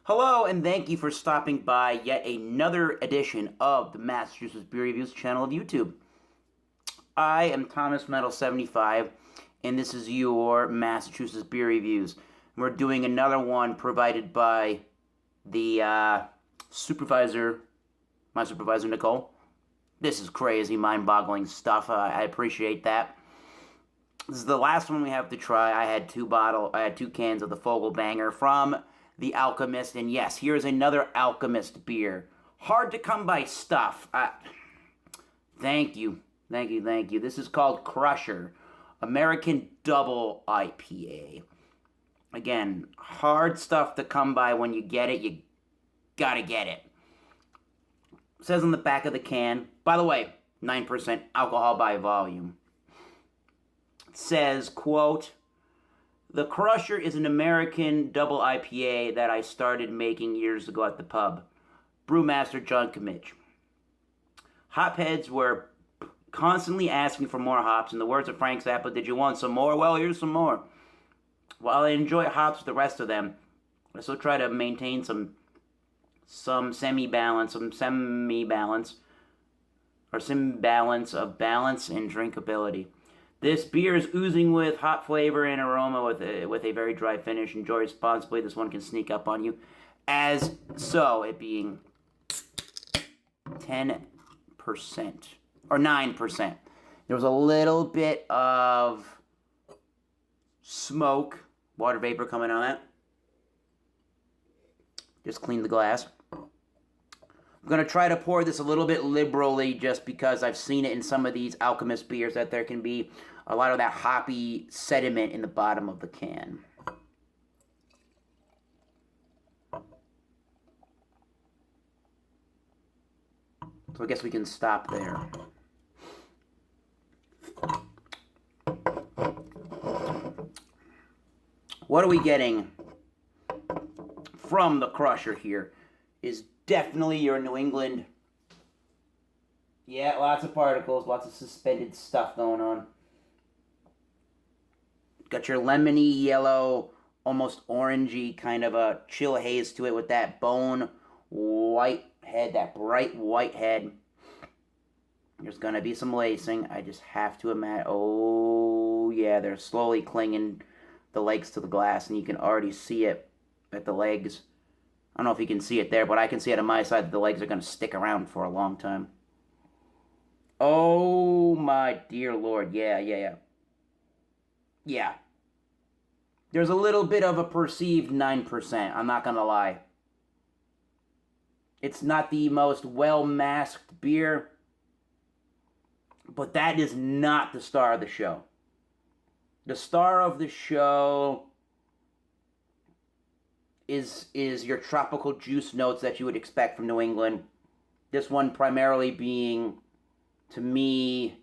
Hello, and thank you for stopping by yet another edition of the Massachusetts Beer Reviews channel of YouTube. I am Thomas Metal 75, and this is your Massachusetts Beer Reviews. We're doing another one provided by the my supervisor, Nicole. This is crazy, mind-boggling stuff. I appreciate that. This is the last one we have to try. I had two cans of the Fogel Banger from the Alchemest, and yes, here's another Alchemest beer. Hard to come by stuff. Thank you. This is called Crusher, American Double IPA. Again, hard stuff to come by. When you get it, you gotta get it. It says on the back of the can, by the way, 9% alcohol by volume. It says, quote, "The Crusher is an American double IPA that I started making years ago at the pub. Brewmaster John Kimmich. Hopheads were constantly asking for more hops. In the words of Frank Zappa, did you want some more? Well, here's some more. While I enjoy hops with the rest of them, I still try to maintain some semi-balance of balance and drinkability. This beer is oozing with hop flavor and aroma with a very dry finish. Enjoy responsibly. This one can sneak up on you. As so, it being 10% or 9%. There was a little bit of smoke, water vapor coming on that. Just clean the glass. I'm going to try to pour this a little bit liberally just because I've seen it in some of these Alchemist beers that there can be a lot of that hoppy sediment in the bottom of the can. So I guess we can stop there. What are we getting from the Crusher here is definitely your New England. Yeah, lots of particles, lots of suspended stuff going on. Got your lemony, yellow, almost orangey kind of a chill haze to it with that bone white head, that bright white head. There's going to be some lacing. I just have to imagine. Oh, yeah, they're slowly clinging the legs to the glass, and you can already see it at the legs. I don't know if you can see it there, but I can see it on my side that the legs are going to stick around for a long time. Oh, my dear Lord. Yeah. There's a little bit of a perceived 9%. I'm not going to lie. It's not the most well-masked beer, but that is not the star of the show. The star of the show is your tropical juice notes that you would expect from New England. This one primarily being, to me,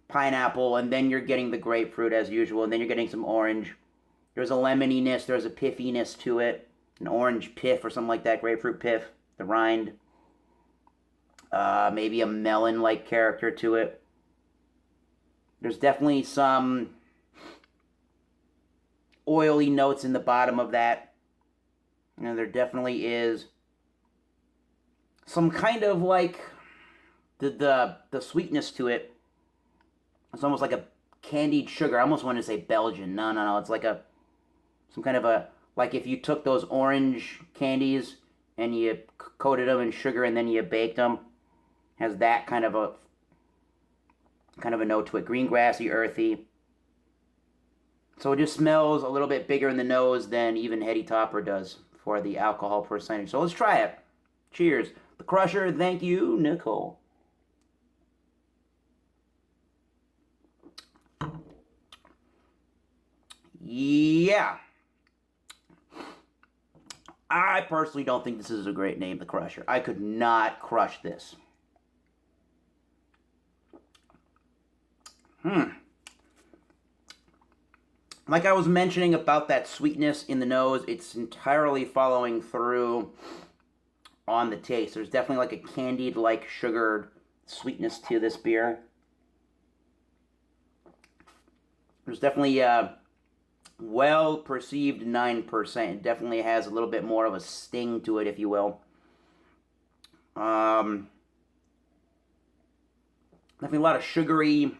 pineapple, and then you're getting the grapefruit as usual, and then you're getting some orange. There's a lemoniness, there's a piffiness to it, an orange piff or something like that, grapefruit piff, the rind. Maybe a melon-like character to it. There's definitely some oily notes in the bottom of that. And there definitely is some kind of like the sweetness to it. It's almost like a candied sugar. I almost wanted to say Belgian. No. It's like some kind of a, like if you took those orange candies and you coated them in sugar and then you baked them. Has that kind of a note to it. Green grassy, earthy. So it just smells a little bit bigger in the nose than even Heady Topper does for the alcohol percentage. So let's try it. Cheers. The Crusher, thank you, Nicole. Yeah. I personally don't think this is a great name, the Crusher. I could not crush this. Like I was mentioning about that sweetness in the nose, it's entirely following through on the taste. There's definitely like a candied-like sugared sweetness to this beer. There's definitely well-perceived 9%. It definitely has a little bit more of a sting to it, if you will. Definitely a lot of sugary,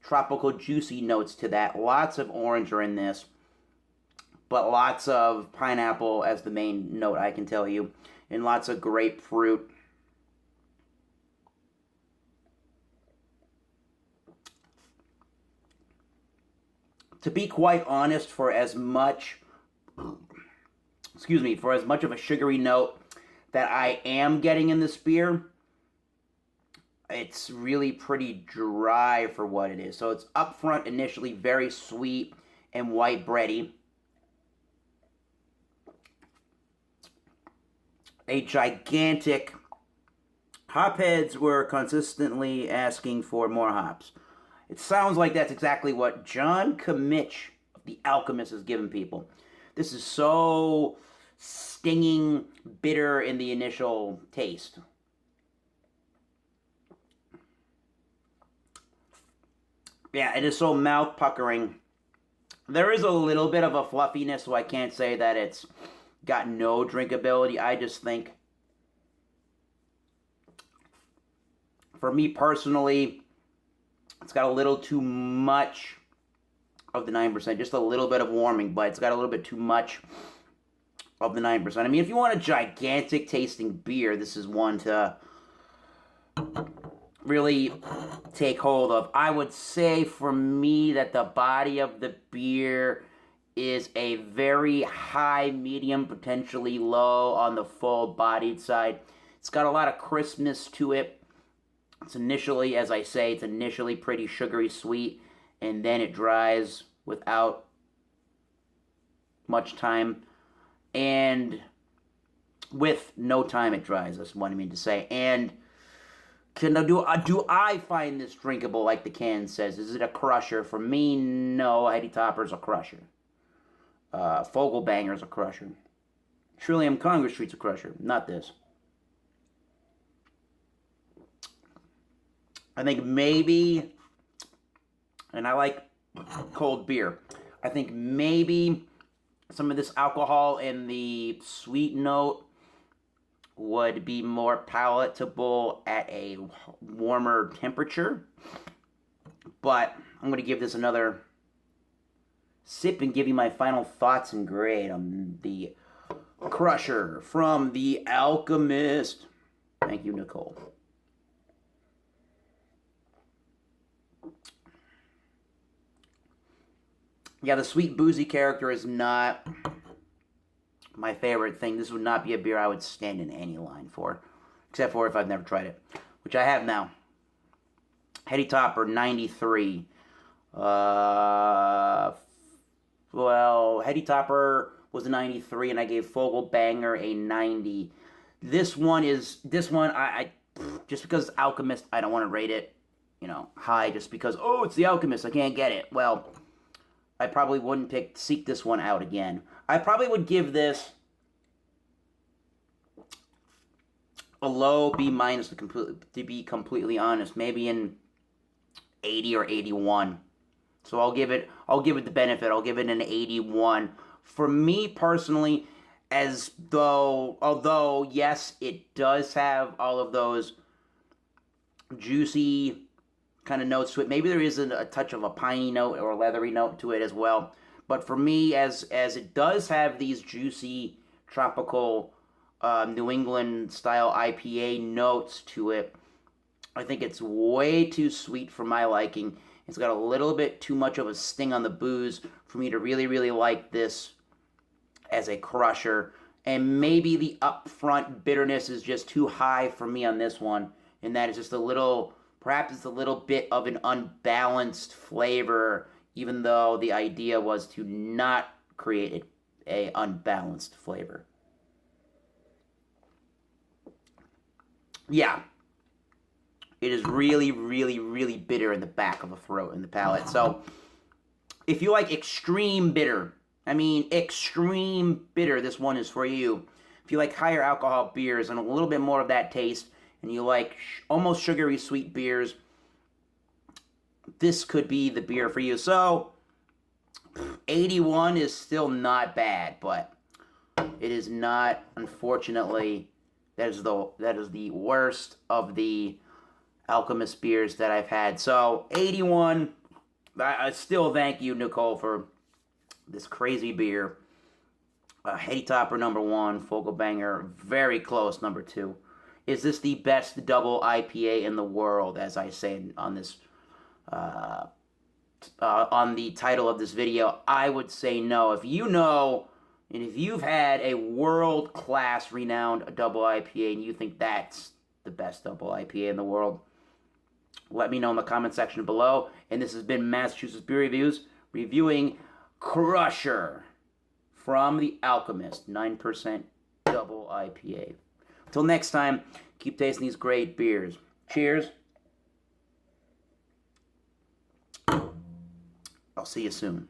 tropical, juicy notes to that. Lots of orange are in this, but lots of pineapple as the main note, I can tell you, and lots of grapefruit. To be quite honest, for as much of a sugary note that I am getting in this beer, it's really pretty dry for what it is. So it's up front initially very sweet and white bready. A gigantic... Hopheads were consistently asking for more hops. It sounds like that's exactly what John Kamich of The Alchemist has given people. This is so stinging, bitter in the initial taste. Yeah, it is so mouth-puckering. There is a little bit of a fluffiness, so I can't say that it's got no drinkability. I just think, for me personally, it's got a little too much of the 9%. Just a little bit of warming, but it's got a little bit too much of the 9%. I mean, if you want a gigantic tasting beer, this is one to really take hold of. I would say for me that the body of the beer is a very high, medium, potentially low on the full-bodied side. It's got a lot of crispness to it. It's initially, as I say, it's initially pretty sugary sweet, and then it dries without much time, and with no time it dries, that's what I mean to say. And do I find this drinkable like the can says? Is it a crusher? For me, no. Heady Topper's a crusher. Fogelbanger's a crusher. Trillium Congress Street's a crusher. Not this. I think maybe, and I like cold beer, I think maybe some of this alcohol and the sweet note would be more palatable at a warmer temperature. But I'm going to give this another sip and give you my final thoughts and grade on the Crusher from The Alchemist. Thank you, Nicole. Yeah, the sweet boozy character is not my favorite thing. This would not be a beer I would stand in any line for, except for if I've never tried it, which I have now. Heady Topper, 93. Well, Heady Topper was a 93, and I gave Fogelbanger a 90. This one, I just because it's Alchemist, I don't want to rate it, high just because, oh, it's The Alchemist, I can't get it. Well, I probably wouldn't seek this one out again. I probably would give this a low B minus to be completely honest, maybe in 80 or 81. So I'll give it the benefit. I'll give it an 81. For me personally, although yes, it does have all of those juicy kind of notes to it. Maybe there is a touch of a piney note or a leathery note to it as well. But for me, as it does have these juicy tropical New England style IPA notes to it, I think it's way too sweet for my liking. It's got a little bit too much of a sting on the booze for me to really, really like this as a crusher. And maybe the upfront bitterness is just too high for me on this one. And that is just perhaps it's a little bit of an unbalanced flavor, even though the idea was to not create a unbalanced flavor. Yeah. It is really, really, really bitter in the back of the throat and the palate. So, if you like extreme bitter, extreme bitter, this one is for you. If you like higher alcohol beers and a little bit more of that taste, and you like almost sugary sweet beers, this could be the beer for you. So 81 is still not bad, but it is not, unfortunately, that is the worst of the Alchemist beers that I've had. So 81, I still thank you, Nicole, for this crazy beer. Heady Topper #1, Fogelbanger very close #2. Is this the best double IPA in the world? As I say on this, on the title of this video, I would say no. If you know, and if you've had a world-class, renowned double IPA, and you think that's the best double IPA in the world, let me know in the comment section below. And this has been Massachusetts Beer Reviews, reviewing Crusher from the Alchemist 9% double IPA. Until next time, keep tasting these great beers. Cheers. I'll see you soon.